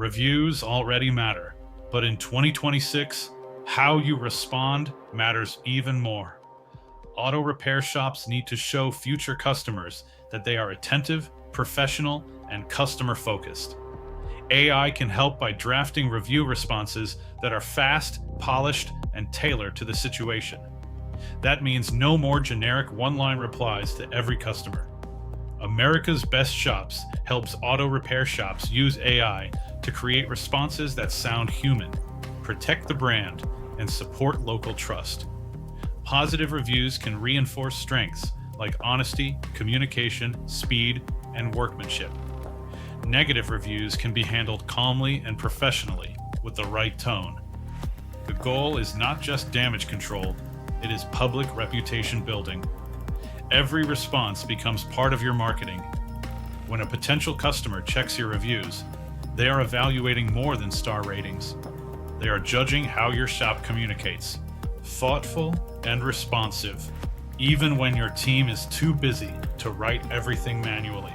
Reviews already matter, but in 2026, how you respond matters even more. Auto repair shops need to show future customers that they are attentive, professional, and customer focused. AI can help by drafting review responses that are fast, polished, and tailored to the situation. That means no more generic one-line replies to every customer. America's Best Shops helps auto repair shops use AI to create responses that sound human, protect the brand, and support local trust. Positive reviews can reinforce strengths like honesty, communication, speed, and workmanship. Negative reviews can be handled calmly and professionally with the right tone. The goal is not just damage control, it is public reputation building. Every response becomes part of your marketing. When a potential customer checks your reviews, they are evaluating more than star ratings. They are judging how your shop communicates, thoughtful and responsive, even when your team is too busy to write everything manually.